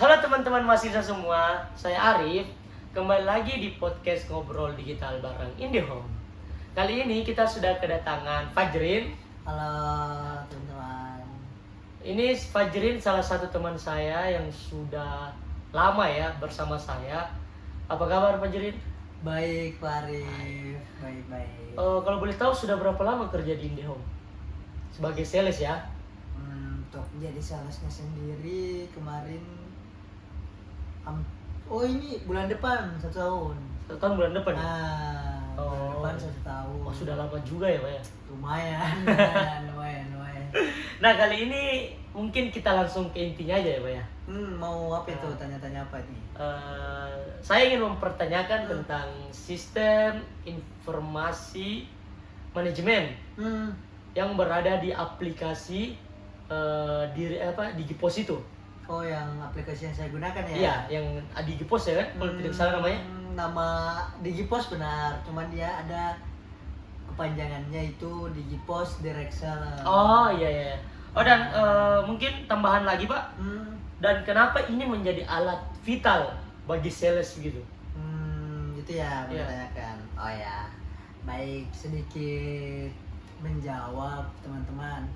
Halo teman-teman mahasiswa semua, saya Arif. Kembali lagi di podcast Ngobrol Digital bareng IndiHome. Kali ini kita sudah kedatangan Fajrin. Halo teman-teman. Ini Fajrin salah satu teman saya yang sudah lama ya bersama saya. Apa kabar Fajrin? Baik Pak Arif, baik-baik. Kalau boleh tahu sudah berapa lama kerja di IndiHome? Sebagai sales ya? Untuk jadi salesnya sendiri kemarin ini bulan depan 1 tahun. 1 tahun bulan depan ya? Bulan depan 1 tahun. Oh, sudah lama juga ya Pak ya? Lumayan. Nah kali ini mungkin kita langsung ke intinya aja ya Pak ya? Mau apa itu? Tanya-tanya apa nih? Saya ingin mempertanyakan tentang sistem informasi manajemen yang berada di aplikasi Digipos itu. Oh, yang aplikasi yang saya gunakan ya? Iya, yang Digipos ya kan? Kalau tidak salah namanya. Nama Digipos benar, cuman dia ada kepanjangannya itu Digipos Direct Seller. Oh iya. Oh dan mungkin tambahan lagi Pak. Dan kenapa ini menjadi alat vital bagi sales gitu? Gitu ya menanyakan. Oh ya, baik, sedikit menjawab teman-teman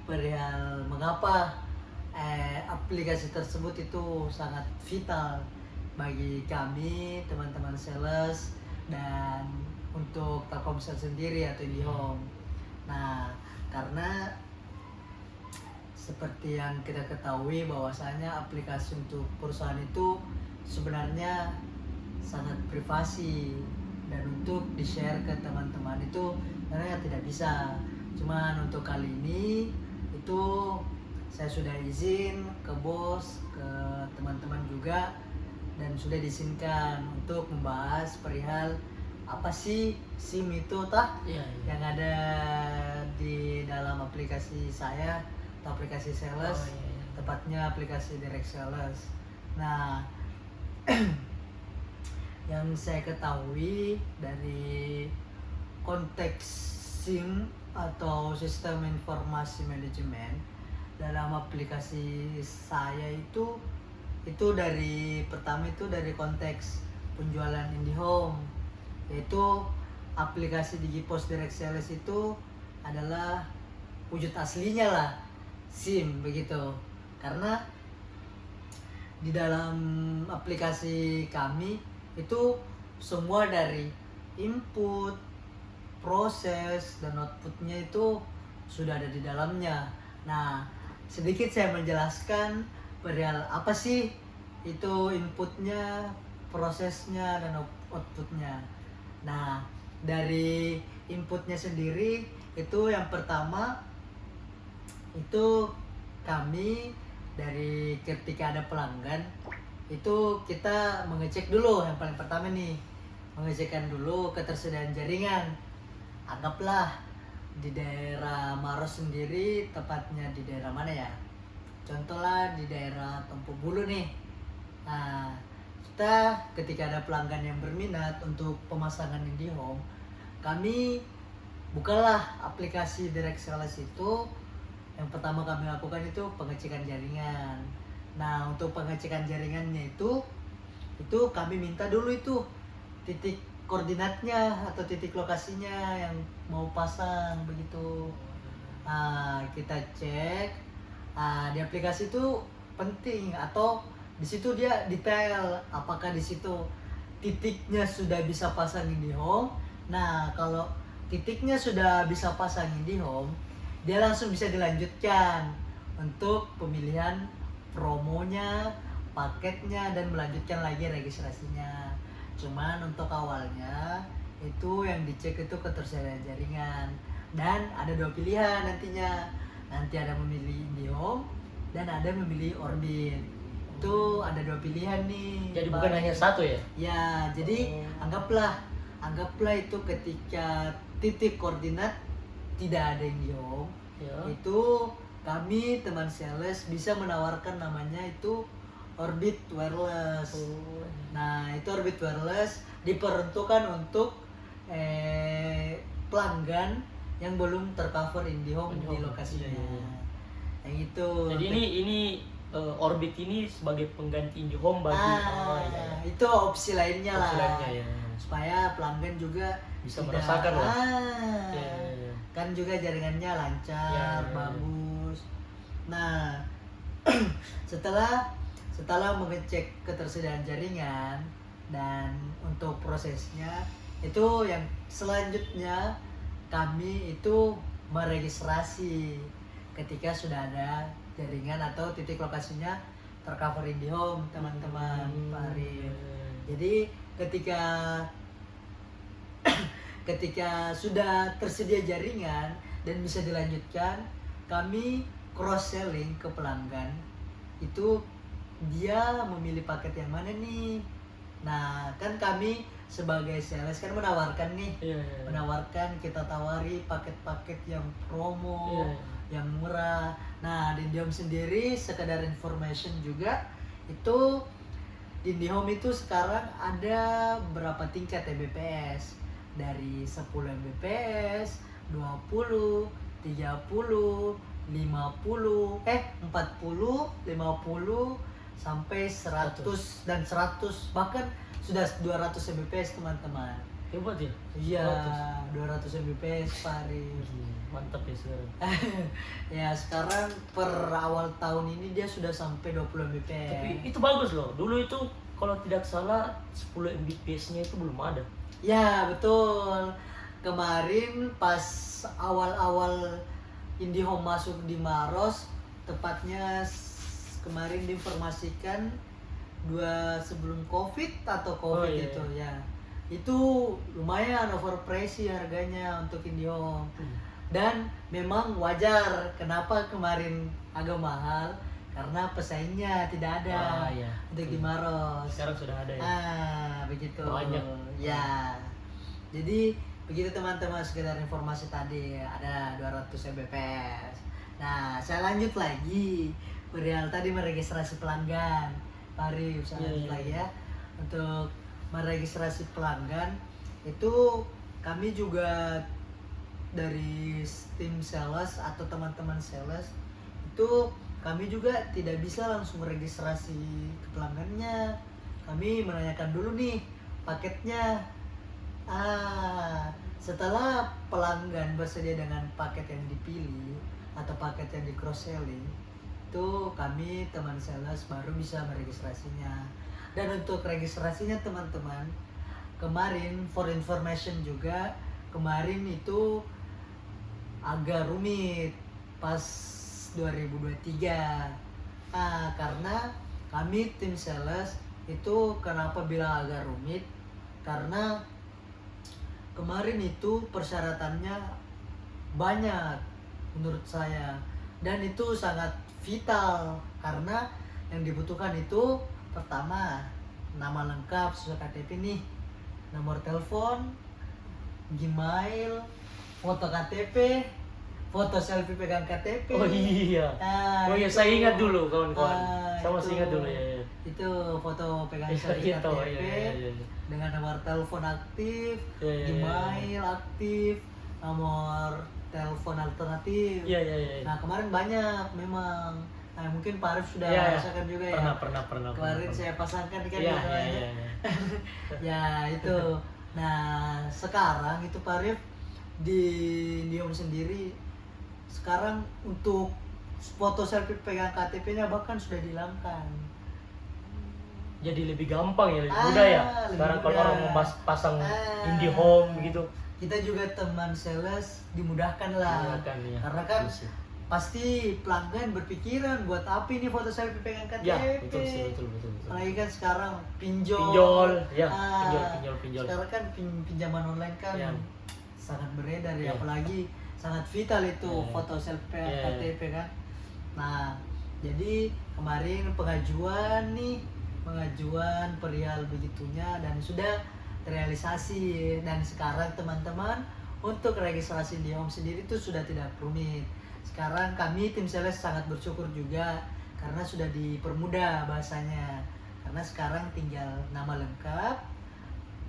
perihal mengapa aplikasi tersebut itu sangat vital bagi kami teman-teman sales dan untuk Telkomsel sendiri atau IndiHome. Nah, karena seperti yang kita ketahui bahwasanya aplikasi untuk perusahaan itu sebenarnya sangat privasi dan untuk di-share ke teman-teman itu sebenarnya tidak bisa. Cuman untuk kali ini itu saya sudah izin ke bos, ke teman-teman juga, dan sudah diizinkan untuk membahas perihal apa sih SIM itu yang ada di dalam aplikasi saya atau aplikasi sales, tepatnya aplikasi Direct Sales. Nah, yang saya ketahui dari konteks SIM atau sistem informasi manajemen dalam aplikasi saya itu pertama itu dari konteks penjualan IndiHome, yaitu aplikasi Digipos Direct Sales itu adalah wujud aslinya lah SIM begitu. Karena di dalam aplikasi kami itu semua dari input, proses, dan outputnya itu sudah ada di dalamnya. Nah, sedikit saya menjelaskan perihal apa sih itu inputnya, prosesnya, dan outputnya. Nah, dari inputnya sendiri itu yang pertama itu kami dari ketika ada pelanggan itu kita mengecek dulu yang paling pertama nih, mengecekkan dulu ketersediaan jaringan. Anggaplah di daerah Maros sendiri, tepatnya di daerah mana ya? Contohnya di daerah Tompo Bulu nih. Nah, kita ketika ada pelanggan yang berminat untuk pemasangan IndiHome, kami bukalah aplikasi Direct Sales itu. Yang pertama kami lakukan itu pengecekan jaringan. Nah, untuk pengecekan jaringannya itu kami minta dulu itu titik koordinatnya atau titik lokasinya yang mau pasang begitu. Nah, kita cek. Di aplikasi itu penting atau di situ dia detail apakah di situ titiknya sudah bisa pasang IndiHome. Nah, kalau titiknya sudah bisa pasang IndiHome, dia langsung bisa dilanjutkan untuk pemilihan promonya, paketnya, dan melanjutkan lagi registrasinya. Cuman untuk awalnya itu yang dicek itu ketersediaan jaringan, dan ada 2 pilihan nantinya. Nanti ada memilih IndiHome dan ada memilih Orbit. Itu ada 2 pilihan nih. Jadi bukan hanya satu ya? Ya, jadi anggaplah itu ketika titik koordinat tidak ada IndiHome, itu kami teman sales bisa menawarkan namanya itu Orbit Wireless. Nah, itu Orbit Wireless diperuntukkan untuk pelanggan yang belum tercover IndiHome di lokasinya. Yang itu. Jadi ini Orbit ini sebagai pengganti IndiHome bagi iya. Itu opsi lainnya Opsi lah. lainnya, ya. Supaya pelanggan juga Bisa tidak- merasakan lah. Ah, Ya. kan juga jaringannya lancar, Ya. bagus. Nah, setelah mengecek ketersediaan jaringan dan untuk prosesnya itu yang selanjutnya kami itu meregistrasi ketika sudah ada jaringan atau titik lokasinya tercover IndiHome, teman-teman Pak Arif. Jadi ketika sudah tersedia jaringan dan bisa dilanjutkan, kami cross selling ke pelanggan. Itu dia memilih paket yang mana nih. Nah, kan kami sebagai sales kan menawarkan nih, Iya. menawarkan, kita tawari paket-paket yang promo, Iya. yang murah. Nah, di IndiHome sendiri sekedar information juga, itu di IndiHome itu sekarang ada berapa tingkat Mbps, dari 10 Mbps, 20, 30, 50, 40, 50 sampai 100 dan 100, bahkan sudah 200 Mbps teman-teman. Hebat ya. Iya, 200 Mbps Pak Arif. Mantap ya sekarang. Ya sekarang per awal tahun ini dia sudah sampai 20 Mbps. Tapi itu bagus loh. Dulu itu kalau tidak salah 10 Mbps-nya itu belum ada. Ya betul. Kemarin pas awal-awal IndiHome masuk di Maros, tepatnya kemarin diinformasikan sebelum COVID atau COVID iya, itu ya. Itu lumayan overpriced sih harganya untuk IndiHome. Dan memang wajar kenapa kemarin agak mahal, karena pesaingnya tidak ada iya. untuk di Maros. Sekarang sudah ada ya. Begitu. Banyak. Ya. Jadi begitu teman-teman, sekedar informasi tadi ada 200 Mbps. Nah, saya lanjut lagi. Perihal tadi meregistrasi pelanggan. Mari saya lanjut lagi ya. Untuk meregistrasi pelanggan itu kami juga dari tim sales atau teman-teman sales itu kami juga tidak bisa langsung registrasi ke pelanggannya. Kami menanyakan dulu nih paketnya. Setelah pelanggan bersedia dengan paket yang dipilih atau paket yang di cross selling, itu kami teman sales baru bisa meregistrasinya. Dan untuk registrasinya teman-teman, kemarin for information juga, kemarin itu agak rumit pas 2023. Karena kami tim sales itu kenapa bilang agak rumit, karena kemarin itu persyaratannya banyak menurut saya, dan itu sangat vital karena yang dibutuhkan itu pertama nama lengkap sesuai KTP nih, nomor telepon, Gmail, foto KTP, foto selfie pegang KTP. Oh iya. Oh iya, itu. saya ingat dulu kawan-kawan. Saya masih Itu. ingat dulu ya. Itu foto pegang Iya, selfie iya, KTP iya. dengan nomor telepon aktif, Iya. Gmail aktif, nomor telepon alternatif. Iya. Nah kemarin banyak memang. Nah mungkin Pak Arif sudah Iya. rasakan juga Pernah. ya. Kemarin saya pasangkan kan Iya. Ya itu. Nah sekarang itu Pak Arif di IndiHome sendiri sekarang untuk foto selfie pegang KTP-nya bahkan sudah dihilangkan. Jadi lebih gampang ya, lebih mudah ya. Lebih Sekarang kalau mudah. orang mau pasang IndiHome gitu. Kita juga teman sales dimudahkan lah. Kan, ya. Karena kan Iya. pasti pelanggan berpikiran buat apa ini foto selfie pegang KTP. Ya, betul. Apalagi kan sekarang pinjol. Ya, pinjol. Sekarang kan pinjaman online kan Ya. sangat beredar ya, Ya. apalagi sangat vital itu Ya. foto selfie pegang Ya. KTP kan. Nah, jadi kemarin pengajuan perihal begitunya dan sudah terrealisasi, dan sekarang teman-teman untuk registrasi di IndiHome sendiri itu sudah tidak rumit. Sekarang kami tim sales sangat bersyukur juga karena sudah dipermudah bahasanya. Karena sekarang tinggal nama lengkap,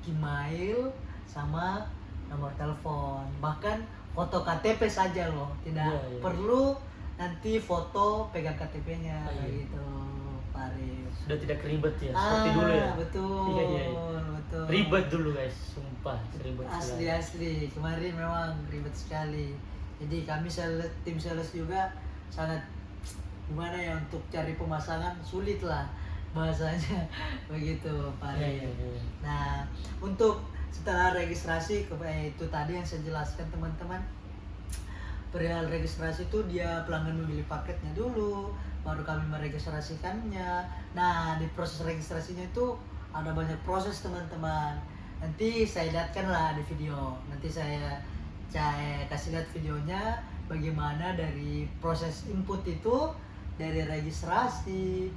Gmail, sama nomor telepon. Bahkan foto KTP saja loh, tidak Iya. perlu nanti foto pegang KTP-nya Ah, iya. gitu, Pak Arif. Sudah tidak ribet ya, seperti dulu ya. Betul. Iya, iya. Betul. Ribet dulu guys, sumpah ribet sekali. Asli kemarin memang ribet sekali. Jadi kami tim sales juga sangat gimana ya, untuk cari pemasangan sulit lah bahasanya begitu Pak Iya, Arif. iya, iya. Nah, untuk setelah registrasi itu tadi yang saya jelaskan teman-teman, perihal registrasi itu dia pelanggan memilih paketnya dulu, baru kami meregistrasikannya. Nah, di proses registrasinya itu ada banyak proses teman-teman. Nanti saya lihatkan lah di video. Nanti saya kasih lihat videonya bagaimana dari proses input itu, dari registrasi,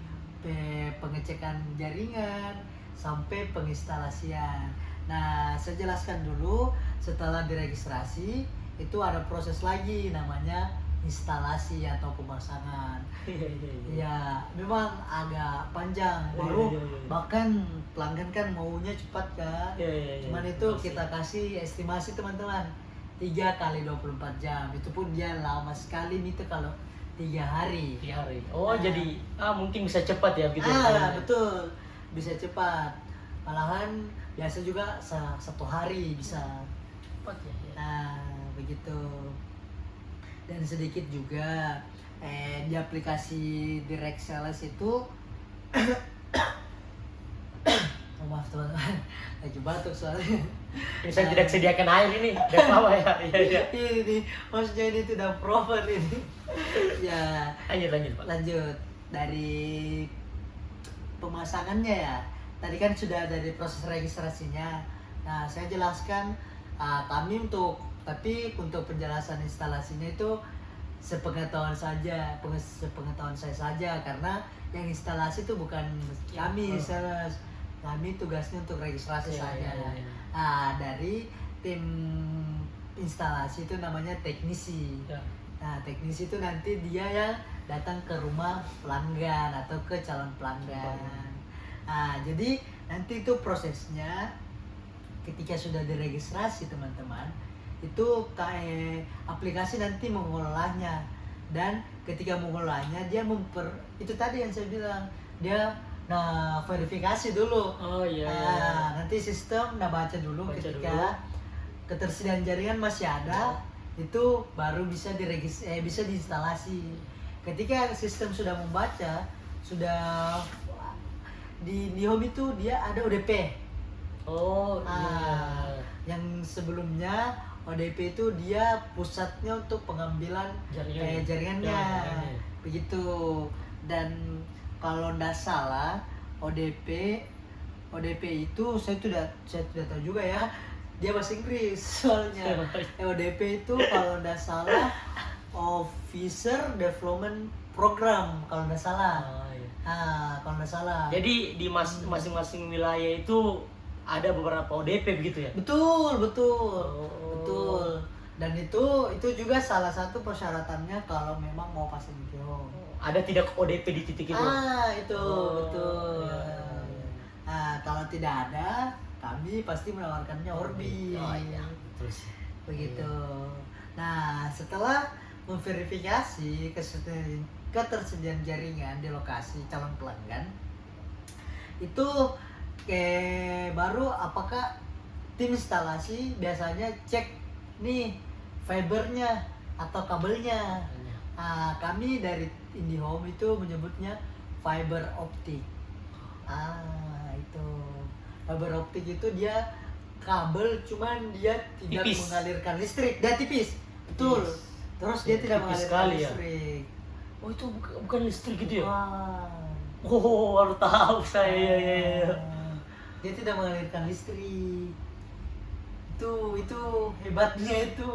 pengecekan jaringan, sampai penginstalasian. Nah, saya jelaskan dulu, setelah diregistrasi itu ada proses lagi namanya instalasi atau pemasangan. Iya, iya, iya. Ya, memang agak panjang. Iya, Baru iya, iya. bahkan pelanggan kan maunya cepat kan. Iya, iya, iya. Cuman itu Pasti. kita kasih estimasi teman-teman 3 kali 24 jam. Itu pun dia lama sekali itu kalau 3 hari. 3 hari. Oh, Nah. jadi mungkin bisa cepat ya gitu. Betul. Bisa cepat. Malahan biasa juga 1 hari bisa. Cepat ya. Ya. Nah, begitu. Dan sedikit juga di aplikasi Direct Sales itu oh, maaf teman-teman, lagi batuk soalnya. Ini saya tidak sediakan air ini. Tidak apa ya. Iya, iya. Ini maksudnya ini tidak proper ini. Ya, Lanjut Pak. lanjut dari pemasangannya ya. Tadi kan sudah dari proses registrasinya. Nah, saya jelaskan kami tapi untuk penjelasan instalasinya itu sepengetahuan saya saja, karena yang instalasi itu bukan kami, kami tugasnya untuk registrasi Iya, saja. iya, iya. Nah, dari tim instalasi itu namanya teknisi. Ya. Nah, teknisi itu nanti dia yang datang ke rumah pelanggan atau ke calon pelanggan. Nah, jadi nanti itu prosesnya ketika sudah diregistrasi teman-teman, itu aplikasi nanti mengolahnya, dan ketika mengolahnya dia itu tadi yang saya bilang, dia verifikasi dulu. Oh iya. Nanti sistem baca dulu, ketika ketersediaan jaringan masih ada, itu baru bisa bisa diinstalasi. Ketika sistem sudah membaca, sudah di home itu dia ada ODP. Oh iya. Yang sebelumnya ODP itu dia pusatnya untuk pengambilan jaringannya. Begitu. Dan kalau tidak salah ODP itu saya tidak tahu juga ya, dia bahasa Inggris soalnya. ODP itu kalau tidak salah Officer Development Program kalau tidak salah. Kalau tidak salah. Jadi di masing-masing wilayah itu ada beberapa ODP begitu ya? Betul. Oh. Betul. Dan itu juga salah satu persyaratannya kalau memang mau pasang di home. Ada tidak ODP di titik itu? Itu betul. Iya. Kalau tidak ada, kami pasti menawarkannya Orbi. Oh iya, betul sih. Begitu. Nah, setelah memverifikasi ketersediaan jaringan di lokasi calon pelanggan, itu baru apakah tim instalasi biasanya cek nih fibernya atau kabelnya. Kami dari IndiHome itu menyebutnya fiber optik. Itu fiber optik itu dia kabel, cuman dia tidak Tipis. mengalirkan listrik, dia tipis. Betul. Terus dia tidak Tipis mengalirkan sekali ya. listrik. Oh itu bukan listrik gitu ya? Wah. Oh baru tahu saya. Iya. Dia tidak mengalirkan listrik. Itu hebatnya itu.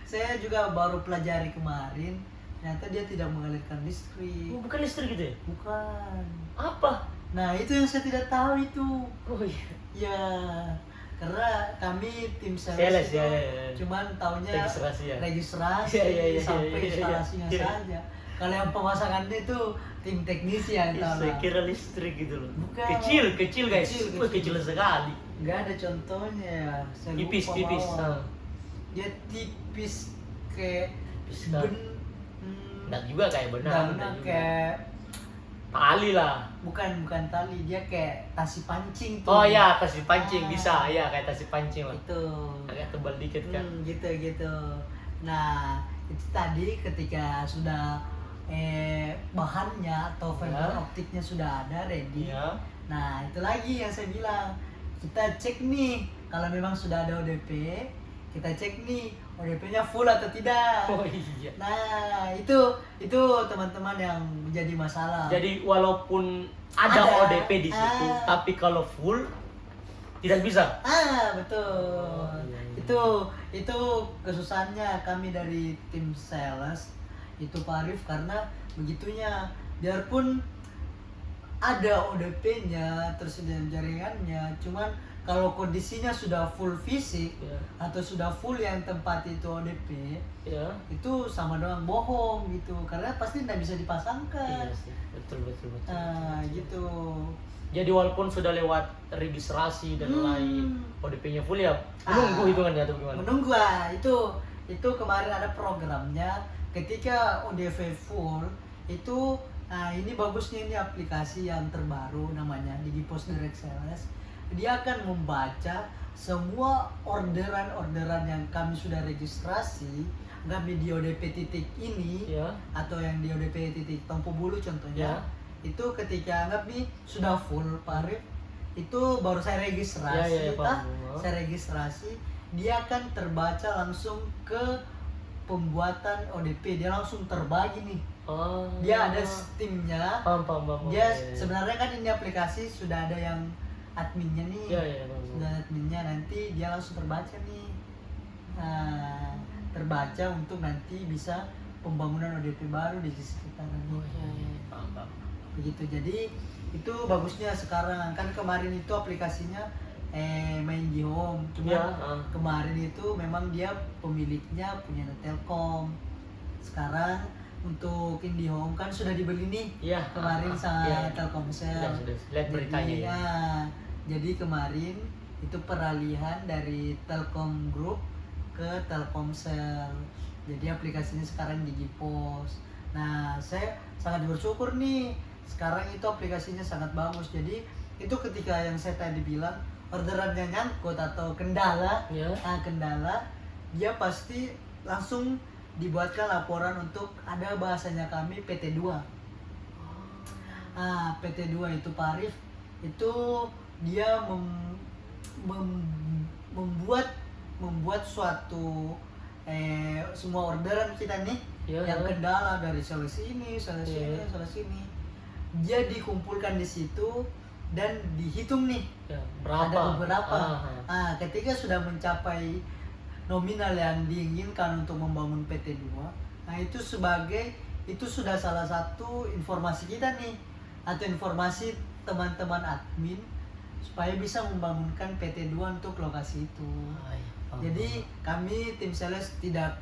Saya juga baru pelajari kemarin. Ternyata dia tidak mengalirkan listrik. Oh, bukan listrik gitu ya? Bukan. Apa? Nah, itu yang saya tidak tahu itu. Oh iya. Ya, karena kami tim Sales, sales itu ya. cuman taunya Registrasi ya? registrasi Iya, sampai iya. instalasinya saja. Kalau yang pemasangannya itu tim teknisi yang tahu. Saya kira listrik gitu loh. Bukan. Kecil guys. Kecil sekali. Nggak ada contohnya. Saya Tipis. lupa, Mawar. Dia tipis kayak Tipis sekali. Enggak juga kayak benang. Daunnya kayak tali lah. bukan tali, dia kayak tasi pancing tuh. Oh ya, tasi pancing Ah. bisa. Ya, kayak tasi pancing lah. Itu. Agak tebal dikit kan. Gitu. Nah, itu tadi ketika sudah bahannya atau fiber Ya. optiknya sudah ada ready. Iya. Nah, itu lagi yang saya bilang. Kita cek nih kalau memang sudah ada ODP, kita cek nih ODP-nya full atau tidak. Oh iya. Nah, itu teman-teman yang menjadi masalah. Jadi walaupun ada ODP di situ, tapi kalau full tidak bisa. Betul. Itu kesusahannya kami dari tim sales itu Pak Arif, karena begitunya, biarpun ada ODP-nya, tersedia jaringannya, cuman kalau kondisinya sudah full fisik Ya. atau sudah full yang tempat itu ODP, Ya. itu sama doang bohong gitu, karena pasti tidak bisa Iya dipasangkan. sih. Betul. Nah, gitu. Jadi walaupun sudah lewat registrasi dan lain, ODP-nya full ya menunggu hitungannya atau gimana? Menunggu itu kemarin ada programnya, ketika ODP full itu. Nah, ini bagusnya, ini aplikasi yang terbaru namanya Digipos Direct Sales. Dia akan membaca semua orderan yang kami sudah registrasi, kami di ODP titik ini, Ya. atau yang di ODP titik Tompo Bulu contohnya. Ya. Itu ketika anggap nih sudah full Pak Arif, itu baru saya registrasi. Ya, paham. Saya registrasi, dia akan terbaca langsung ke pembuatan ODP, dia langsung terbagi nih. Oh. Dia ada steamnya. Paham. Dia Iya. sebenarnya kan ini aplikasi sudah ada yang adminnya nih. Iya, paham. Sudah ada adminnya, nanti dia langsung terbaca nih. Nah, terbaca untuk nanti bisa pembangunan ODP baru di sekitaran Oh, itu. iya. Paham. Begitu. Jadi itu bagusnya sekarang kan, kemarin itu aplikasinya main di home, cuma Ya, kemarin itu memang dia pemiliknya punya Telkom. Sekarang untuk IndiHome kan sudah dibeli nih Iya. kemarin sama Iya. Telkomsel. Sudah lihat beritanya ya. Jadi kemarin itu peralihan dari Telkom Group ke Telkomsel. Jadi aplikasinya sekarang Digipos. Nah, saya sangat bersyukur nih. Sekarang itu aplikasinya sangat bagus. Jadi itu ketika yang saya tadi bilang orderannya nyangkut atau kendala, Ya. kendala, dia pasti langsung dibuatkan laporan untuk, ada bahasanya kami PT2. PT2 itu Pak Arif, itu dia membuat suatu semua orderan kita nih, Ya. yang kendala dari sales ini, Iya. sales ini, dia dikumpulkan di situ dan dihitung nih. Ya, berapa? Ada beberapa. Ah. Ketika sudah mencapai nominal yang diinginkan untuk membangun PT2, nah itu sudah salah satu informasi kita nih, atau informasi teman-teman admin supaya bisa membangunkan PT2 untuk lokasi itu. Jadi kami tim sales tidak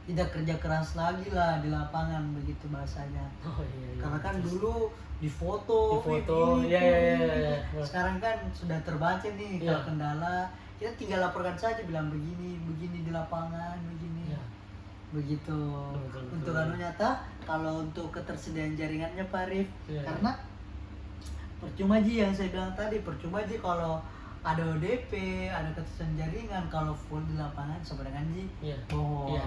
kerja keras lagi lah di lapangan, begitu bahasanya. Oh, iya. Karena kan dulu difoto, Iya. sekarang kan sudah terbaca nih. Iya. Kalau kendala kita tinggal laporkan saja, bilang begini di lapangan, begini. Iya. Begitu. Betul. Untuk nyata, kalau untuk ketersediaan jaringannya Pak Arif, Iya. karena percuma Ji, yang saya bilang tadi, percuma Ji kalau ada ODP, ada ketersediaan jaringan, kalau full di lapangan sama dengan Ji. Iya. Oh. Iya.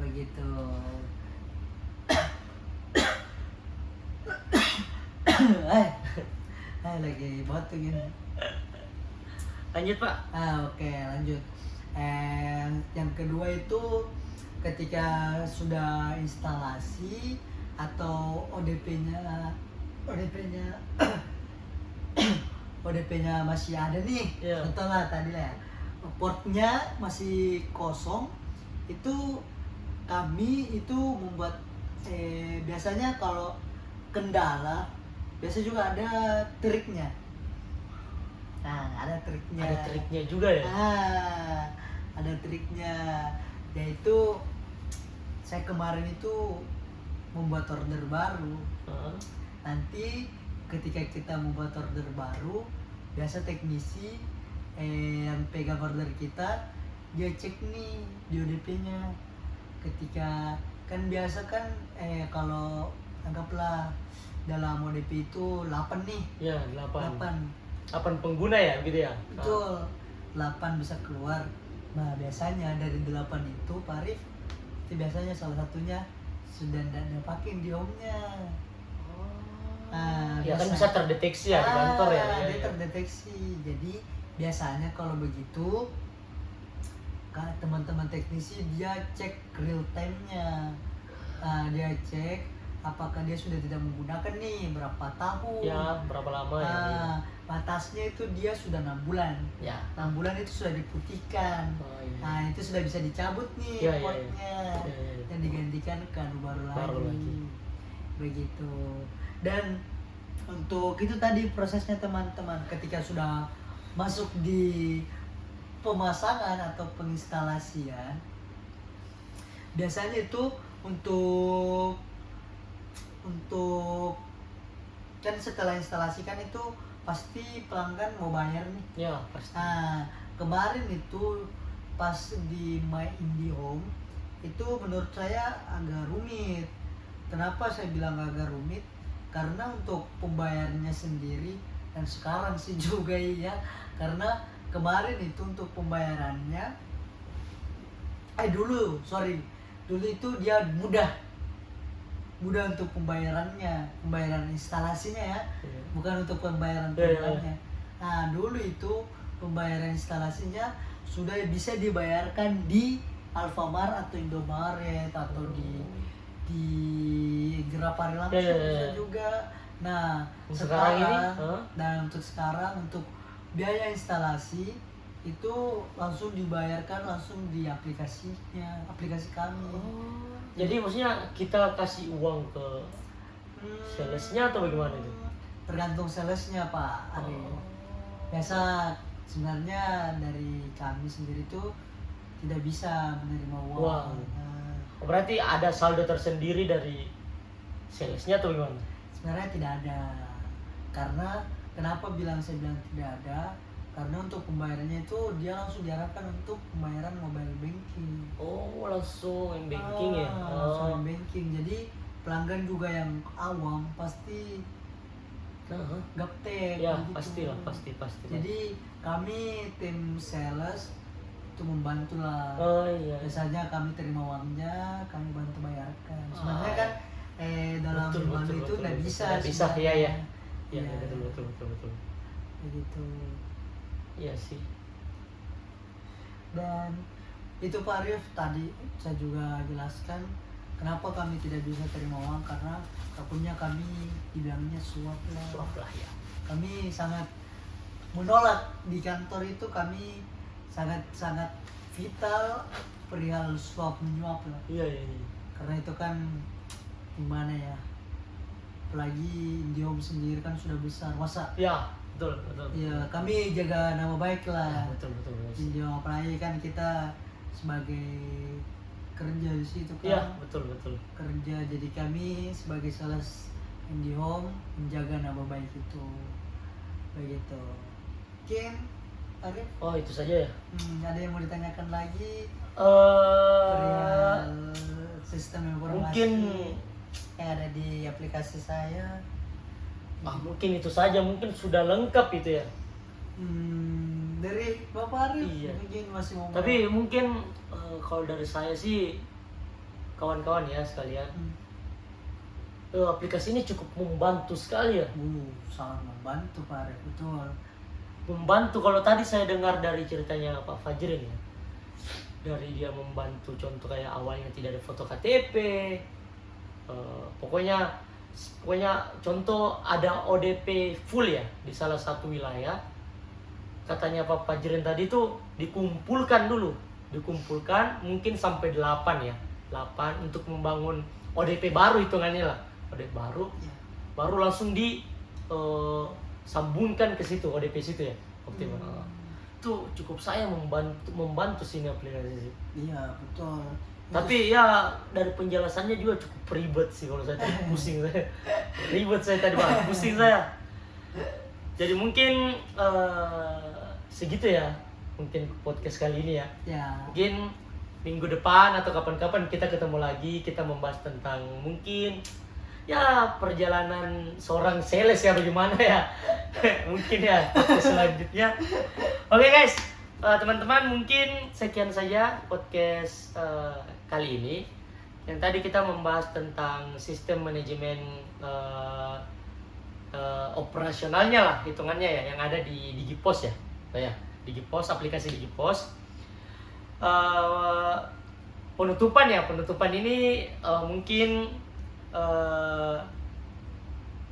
Begitu. Lagi batuk gini. Lanjut, Pak. Oke, lanjut. Yang kedua itu ketika sudah instalasi atau ODP-nya ODP-nya masih ada nih. Iya. Contoh lah tadi lah ya, portnya masih kosong, itu kami itu membuat biasanya kalau kendala biasa juga ada triknya. Ada triknya. Ada triknya juga ya? Ada triknya, yaitu saya kemarin itu membuat order baru. Nanti ketika kita membuat order baru, biasa teknisi yang pegang order kita, dia cek nih di ODP-nya. Kan biasa kan kalau anggaplah dalam ODP itu 8 nih. Ya, 8. 8. 8 pengguna ya gitu ya. Betul. 8 bisa keluar. Nah, biasanya dari 8 itu Pak Arif, itu biasanya salah satunya sudah tidak ada pakai IndiHome-nya. Ya kan bisa terdeteksi ya di kantor ya. Dia terdeteksi. Jadi biasanya kalau begitu teman-teman teknisi dia cek real time-nya. Dia cek apakah dia sudah tidak menggunakan nih berapa tahun. Ya, berapa lama ya. Batasnya itu dia sudah 6 bulan. Ya. 6 bulan itu sudah diputihkan. Iya. Nah, itu sudah bisa dicabut nih Iya, iya, potnya. iya. Dan digantikan ke anu baru lagi. Begitu. Dan untuk itu tadi prosesnya teman-teman, ketika sudah masuk di pemasangan atau penginstalasian, biasanya itu untuk kan setelah instalasikan itu pasti pelanggan mau bayar nih. Ya, pasti. Nah, kemarin itu pas di My IndiHome itu menurut saya agak rumit. Kenapa saya bilang agak rumit? Karena untuk pembayarannya sendiri, dan sekarang sih juga iya, karena kemarin itu untuk pembayarannya dulu itu dia mudah untuk pembayaran instalasinya ya, bukan untuk pembayaran programnya. Nah, dulu itu pembayaran instalasinya sudah bisa dibayarkan di Alfamart atau Indomaret atau di Grapari langsung bisa juga. Nah, untuk sekarang untuk biaya instalasi itu langsung dibayarkan langsung di aplikasi kami. Jadi maksudnya kita kasih uang ke salesnya atau bagaimana itu? Tergantung salesnya Pak Arif. Biasa sebenarnya dari kami sendiri itu tidak bisa menerima uang. Berarti ada saldo tersendiri dari salesnya atau bagaimana? Sebenarnya tidak ada. Karena kenapa saya bilang tidak ada? Karena untuk pembayarannya itu dia langsung diarahkan untuk pembayaran mobile banking. Oh, langsung banking ya? Langsung banking. Jadi pelanggan juga yang awam pasti gaptek. Ya, gitu. pasti. Jadi kami tim sales itu membantu lah. Iya. Biasanya kami terima uangnya, kami bantu bayarkan. Sebenarnya kan dalam malu itu nggak bisa. Iya, betul. Begitu. Iya sih. Dan itu Pak Arif tadi saya juga jelaskan kenapa kami tidak bisa terima uang, karena takutnya kami dibilangnya suap lah ya. Kami sangat menolak di kantor itu, kami sangat vital perihal suap menyuap lah. Iya. Karena itu kan gimana ya, apalagi IndiHome sendiri kan sudah besar, masa ya betul. Ya, kami jaga nama baik lah. Ya, betul. IndiHome, apalagi kan kita sebagai kerja di situ kan. Iya, betul. Kerja, jadi kami sebagai sales IndiHome menjaga nama baik itu. Begitu. Mungkin Arif? Oh, itu saja ya. Ada yang mau ditanyakan lagi? Perihal sistem informasi mungkin yang ada di aplikasi saya. Mungkin itu saja, mungkin sudah lengkap itu ya. Dari Bapak Arif Iya. mungkin masih mau. Tapi mungkin kalau dari saya sih, kawan-kawan ya sekalian, aplikasi ini cukup membantu sekali ya. Sangat membantu Pak Arif, betul. Membantu, kalau tadi saya dengar dari ceritanya Pak Fajrin ya, dari dia membantu, contoh kayak awalnya tidak ada foto KTP, pokoknya contoh ada ODP full ya di salah satu wilayah. Katanya Pak Fajrin tadi tuh dikumpulkan mungkin sampai 8 ya, 8 untuk membangun ODP baru, hitungannya lah ODP baru, baru langsung sambungkan ke situ ODP situ ya, optimal. Itu cukup saya membantu sini aplikasi sih. Iya, betul. Tapi ya dari penjelasannya juga cukup ribet sih, kalau saya tadi pusing saya. Ribet saya tadi banget, pusing saya. Jadi mungkin segitu ya, mungkin podcast kali ini ya. Ya. Mungkin minggu depan atau kapan-kapan kita ketemu lagi, kita membahas tentang mungkin ya perjalanan seorang sales ya, bagaimana ya. Mungkin ya podcast selanjutnya. Oke guys, teman-teman, mungkin sekian saja podcast kali ini. Yang tadi kita membahas tentang sistem manajemen operasionalnya lah, hitungannya ya, yang ada di Digipos ya. Ya, Digipos, aplikasi Digipos. Penutupan ini mungkin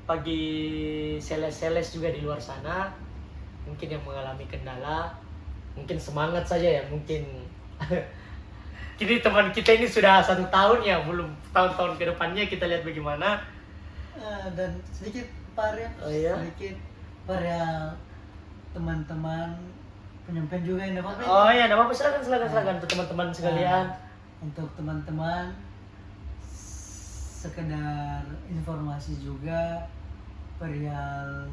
bagi sales-sales juga di luar sana mungkin yang mengalami kendala, mungkin semangat saja ya, mungkin kini teman kita ini sudah 1 tahun ya, belum tahun-tahun ke depannya kita lihat bagaimana. Dan sedikit Pak Arya, Oh, iya? sedikit Pak Arya, teman-teman penyampaian juga ini apa? Oh ya, enggak apa-apa, silakan untuk teman-teman sekalian. Untuk teman-teman, sekedar informasi juga perihal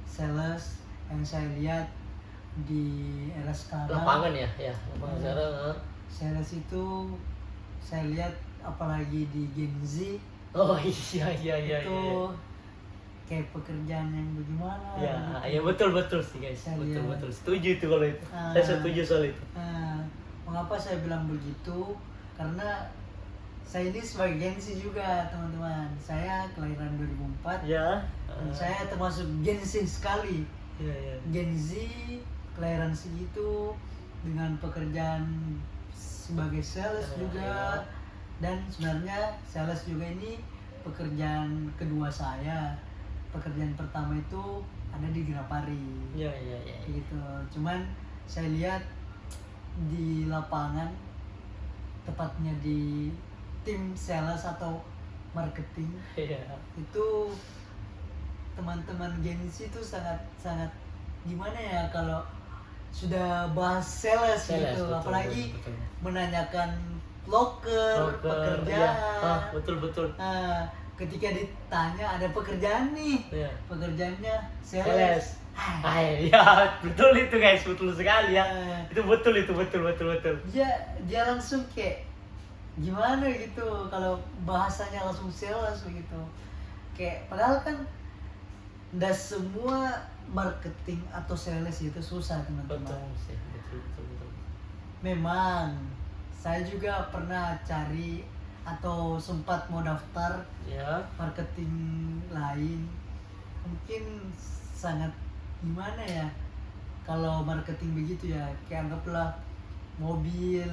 sales yang saya lihat di era sekarang. Lapangan ya, lapangan sekarang. Sales itu saya lihat apalagi di Gen Z Oh iya. itu kayak pekerjaan yang bagaimana? Ya, gitu. ya betul sih guys, Saya betul. lihat. Setuju itu kalau itu. Saya setuju soal itu. Mengapa saya bilang begitu? Karena saya ini sebagai Gen Z juga, teman-teman. Saya kelahiran 2004. Ya. Dan saya termasuk Gen Z sekali. Ya. Gen Z kelahiran segitu dengan pekerjaan sebagai sales juga. Ya. Dan sebenarnya sales juga ini pekerjaan kedua saya. Pekerjaan pertama itu ada di Grapari. Ya. Gitu. Cuman saya lihat di lapangan, tepatnya di tim sales atau marketing, Iya. itu teman-teman Gen Z itu sangat gimana ya kalau sudah bahas sales gitu, Betul, apalagi betul. menanyakan loker, pekerjaan. Iya. Betul. Nah, ketika ditanya ada pekerjaan nih, Iya. pekerjaannya sales. Sales. Ya, betul itu guys, betul sekali ya. Ah. Itu betul. Dia langsung kayak gimana gitu kalau bahasanya langsung sales begitu. Kayak padahal kan nggak semua marketing atau sales itu susah, teman-teman. Betul. Memang saya juga pernah cari atau sempat mau daftar Ya. marketing lain. Mungkin sangat gimana ya kalau marketing begitu ya, kayak anggaplah mobil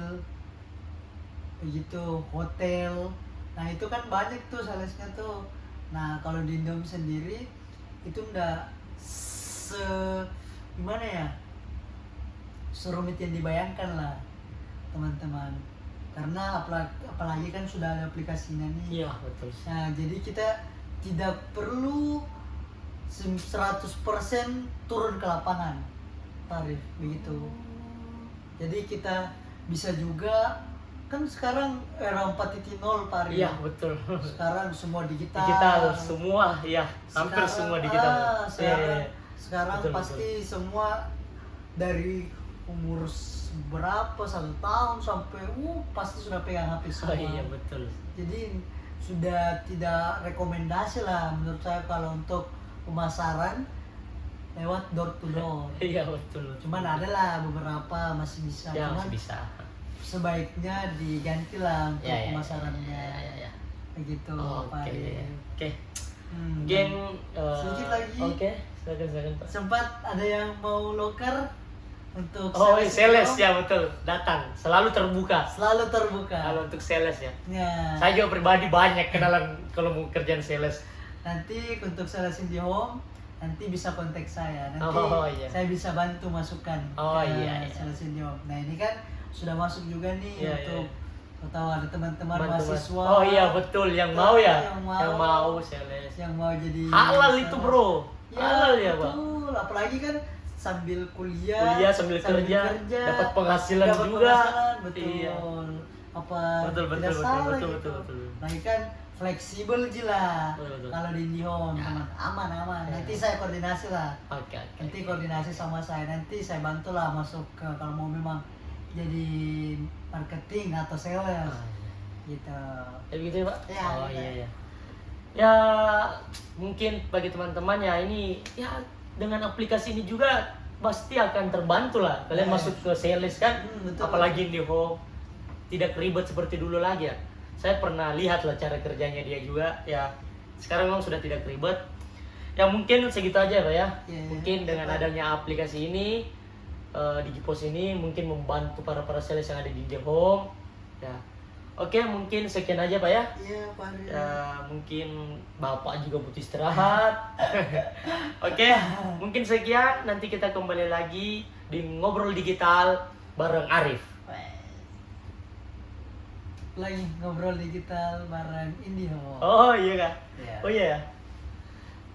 begitu, hotel. Nah itu kan banyak tuh salesnya tuh. Nah kalau di Indom sendiri itu enggak gimana ya, serumit yang dibayangkan lah, teman-teman. Karena apalagi kan sudah ada aplikasinya nih. Iya, betul. Nah jadi kita tidak perlu 100% turun ke lapangan tarif begitu. Jadi kita bisa juga, kan sekarang era 4.0 Pak Aryo. Iya, betul. Sekarang semua digital. Digital semua, ya. Hampir semua digital. Sekarang Betul, pasti semua dari umur berapa, 1 tahun sampai pasti sudah pegang HP semua. Iya, betul. Jadi sudah tidak rekomendasi lah menurut saya kalau untuk pemasaran lewat door to door. Iya, betul. Cuman ada lah beberapa masih bisa. Ya, Cuman masih bisa. sebaiknya diganti lah untuk Ya. pemasarannya. Ya. Begitu Pak Oke. Ari. Oke. Hmm, Gen sedikit lagi. Oke, silakan Pak. Sempat ada yang mau loker untuk Oh, sales itu ya, betul. Datang, selalu terbuka. selalu terbuka. Kalau untuk sales ya. Ya. Saya juga pribadi banyak kenalan kalau mau kerjaan sales. Nanti untuk sales IndiHome nanti bisa kontak saya. Nanti Oh, iya. saya bisa bantu masukkan Oh, ke iya. sales IndiHome. Nah, ini kan sudah masuk juga nih Iya, untuk iya. atau ada teman-teman Teman-teman. mahasiswa. Oh iya, betul, yang mau ya. Yang mau. sales. Yang mau jadi Halal sales. itu, Bro. Ya, Halal ya, Pak. betul. Apalagi kan sambil kuliah, Kuliah sambil kerja, dapat penghasilan juga. Betul. Iya. Apa Betul, tidak salah betul, gitu. betul. Lagi kan fleksibel gila. Betul. Kalau di IndiHome Ya. teman aman. Ya. Nanti saya koordinasi lah. Oke. Nanti koordinasi sama saya, nanti saya bantu lah masuk ke kalau mau memang jadi marketing atau sales Ah, gitu. ya begitu ya Pak? Ya, Oh ya. iya ya. Ya mungkin bagi teman-teman ya ini ya dengan aplikasi ini juga pasti akan terbantu lah. Kalian Ya. masuk ke sales kan, Betul. apalagi IndiHome tidak ribet seperti dulu lagi ya. Saya pernah lihat lah cara kerjanya dia juga ya. Sekarang memang sudah tidak ribet. Ya mungkin segitu aja Pak ya. Ya, Mungkin ya, dengan Pak. adanya aplikasi ini Digipos ini mungkin membantu para sales yang ada di IndiHome. Ya. Oke, mungkin sekian aja Pak ya. Iya, Pak Arya. Ya mungkin Bapak juga butuh istirahat. Oke, mungkin sekian. Nanti kita kembali lagi di Ngobrol Digital bareng Arif. Lagi ngobrol digital bareng IndiHome. Oh iya kak. Iya. Oh iya.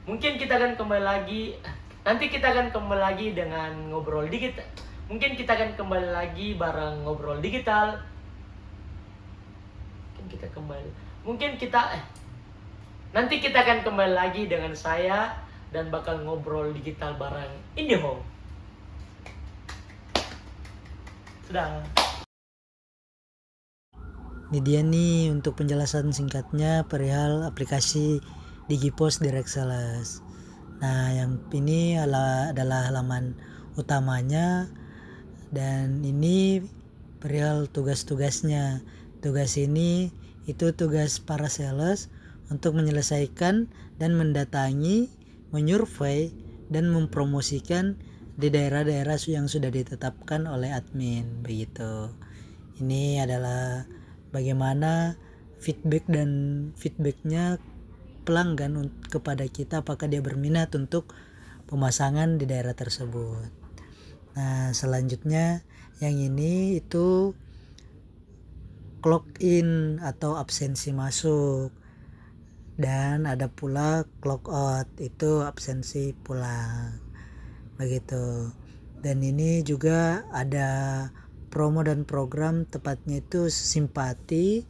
Mungkin kita akan kembali lagi. Nanti kita akan kembali lagi dengan Ngobrol Digital. Mungkin kita akan kembali lagi bareng Ngobrol Digital. Nanti kita akan kembali lagi dengan saya dan bakal ngobrol digital bareng IndiHome. Sudah. Ini dia nih untuk penjelasan singkatnya perihal aplikasi Digipos Direct Sales. Nah, yang ini adalah halaman utamanya dan ini perihal tugas-tugasnya. Tugas ini itu tugas para sales untuk menyelesaikan dan mendatangi, menyurvei dan mempromosikan di daerah-daerah yang sudah ditetapkan oleh admin begitu. Ini adalah bagaimana feedbacknya pelanggan kepada kita, apakah dia berminat untuk pemasangan di daerah tersebut. Nah, selanjutnya yang ini itu clock in atau absensi masuk, dan ada pula clock out, itu absensi pulang begitu. Dan ini juga ada promo dan program, tepatnya itu simpati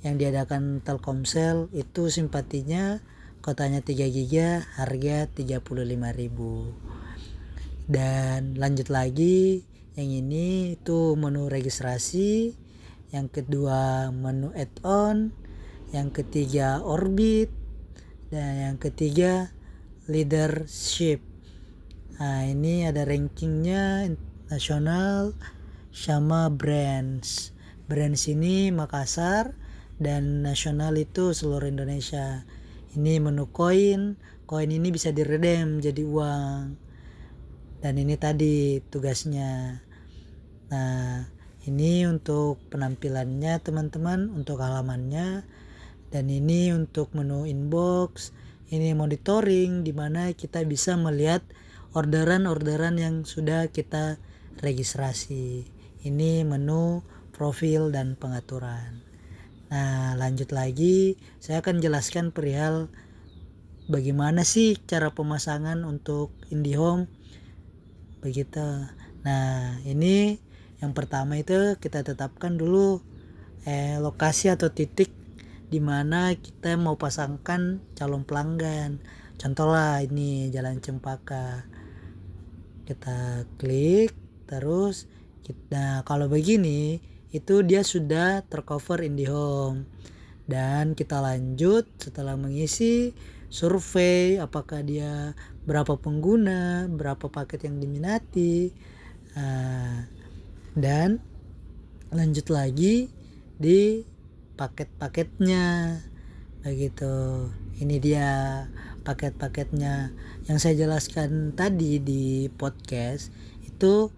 yang diadakan Telkomsel. Itu simpatinya kotanya 3 GB harga 35.000. Dan lanjut lagi, yang ini itu menu registrasi, yang kedua menu add-on, yang ketiga orbit, dan yang ketiga leadership. Nah, ini ada rankingnya nasional sama brands. Brands ini Makassar dan nasional itu seluruh Indonesia. Ini menu koin ini bisa diredem jadi uang. Dan ini tadi tugasnya. Nah, ini untuk penampilannya teman-teman, untuk halamannya. Dan ini untuk menu inbox, ini monitoring di mana kita bisa melihat orderan-orderan yang sudah kita registrasi. Ini menu profil dan pengaturan. Nah, lanjut lagi, saya akan jelaskan perihal bagaimana sih cara pemasangan untuk IndiHome begitu. Nah, ini yang pertama itu kita tetapkan dulu lokasi atau titik di mana kita mau pasangkan calon pelanggan. Contoh lah ini Jalan Cempaka. Kita klik terus kita, kalau begini itu dia sudah tercover IndiHome. Dan kita lanjut setelah mengisi survei apakah dia berapa pengguna, berapa paket yang diminati. Dan lanjut lagi di paket-paketnya begitu. Ini dia paket-paketnya yang saya jelaskan tadi di podcast. Itu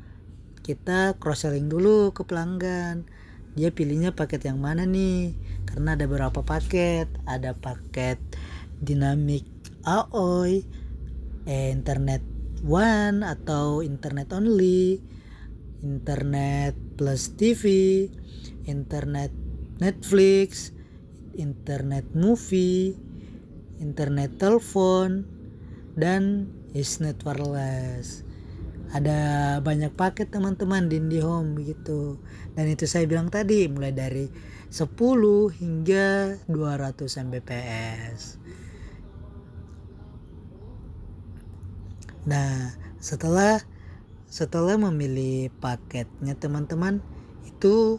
kita cross selling dulu ke pelanggan, dia pilihnya paket yang mana nih, karena ada beberapa paket. Ada paket dynamic AOI, internet one atau internet only, internet plus TV, internet Netflix, internet movie, internet telepon, dan Isnet wireless. Ada banyak paket teman-teman di IndiHome begitu. Dan itu saya bilang tadi mulai dari 10 hingga 200 Mbps. Nah, setelah memilih paketnya teman-teman, itu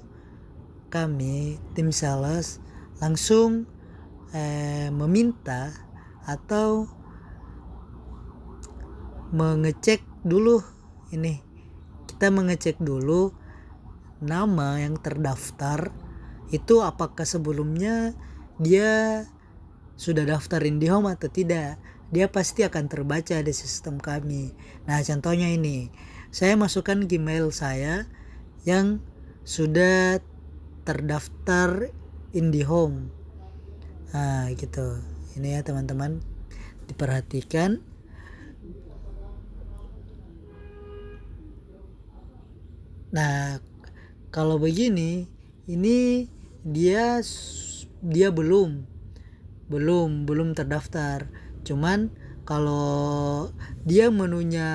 kami tim sales langsung meminta atau mengecek dulu ini. Kita mengecek dulu nama yang terdaftar itu apakah sebelumnya dia sudah daftar IndiHome atau tidak. Dia pasti akan terbaca di sistem kami. Nah, contohnya ini. Saya masukkan Gmail saya yang sudah terdaftar IndiHome. Nah, gitu. Ini ya teman-teman, diperhatikan. Nah, kalau begini, ini dia belum terdaftar. Cuman kalau dia menunya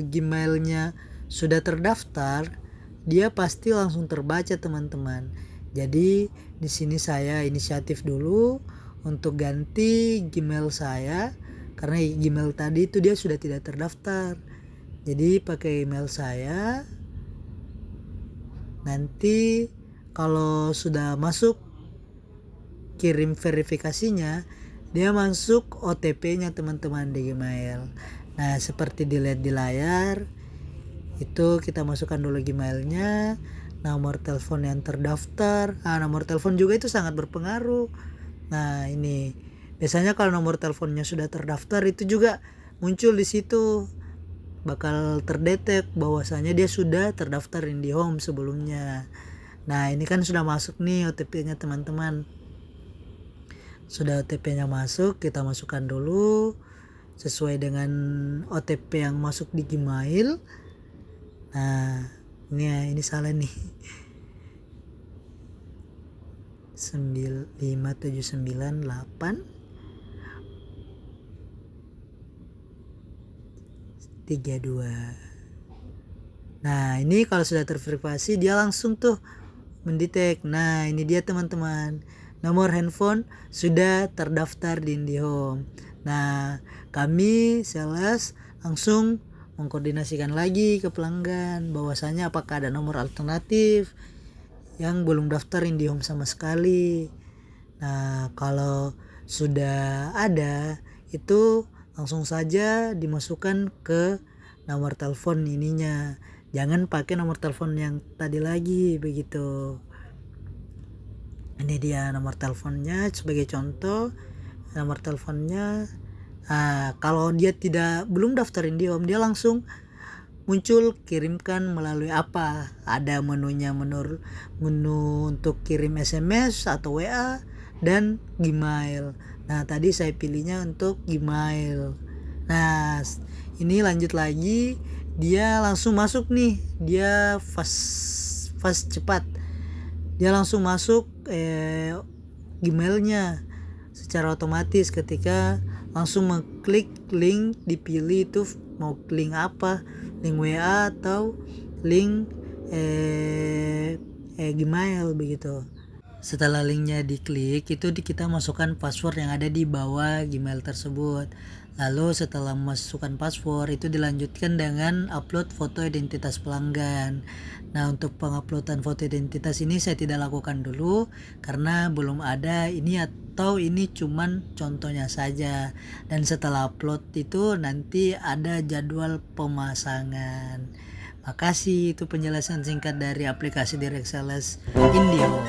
Gmailnya sudah terdaftar, dia pasti langsung terbaca teman-teman. Jadi di sini saya inisiatif dulu untuk ganti Gmail saya karena Gmail tadi itu dia sudah tidak terdaftar. Jadi pakai email saya. Nanti kalau sudah masuk kirim verifikasinya, dia masuk OTP-nya teman-teman di Gmail. Nah, seperti dilihat di layar, itu kita masukkan dulu Gmailnya, nomor telepon yang terdaftar. Nah, nomor telepon juga itu sangat berpengaruh. Nah, ini biasanya kalau nomor teleponnya sudah terdaftar itu juga muncul di situ, bakal terdetek bahwasanya dia sudah terdaftar IndiHome sebelumnya. Nah, ini kan sudah masuk nih OTP-nya teman-teman. Sudah OTP-nya masuk, kita masukkan dulu sesuai dengan OTP yang masuk di Gmail. Nah, ini salah nih. 95798 32. Nah, ini kalau sudah terverifikasi dia langsung tuh mendetek. Nah, ini dia teman-teman. Nomor handphone sudah terdaftar di IndiHome. Nah, kami sales langsung mengkoordinasikan lagi ke pelanggan bahwasanya apakah ada nomor alternatif yang belum daftar IndiHome sama sekali. Nah, kalau sudah ada itu langsung saja dimasukkan ke nomor telepon ininya. Jangan pakai nomor telepon yang tadi lagi begitu. Ini dia nomor teleponnya sebagai contoh. Nomor teleponnya kalau dia belum daftar IndiHome, dia langsung muncul kirimkan melalui apa. Ada menunya, menu untuk kirim SMS atau WA dan Gmail. Nah, tadi saya pilihnya untuk Gmail. Nah, ini lanjut lagi, dia langsung masuk nih. Dia fast cepat. Dia langsung masuk Gmailnya secara otomatis ketika langsung mengklik link dipilih itu mau link apa, link WA atau link Gmail begitu. Setelah linknya diklik itu kita masukkan password yang ada di bawah Gmail tersebut. Lalu setelah masukkan password itu dilanjutkan dengan upload foto identitas pelanggan. Nah, untuk penguploadan foto identitas ini saya tidak lakukan dulu karena belum ada ini, atau ini cuman contohnya saja. Dan setelah upload itu nanti ada jadwal pemasangan. Makasih, itu penjelasan singkat dari aplikasi Direct Sales IndiHome.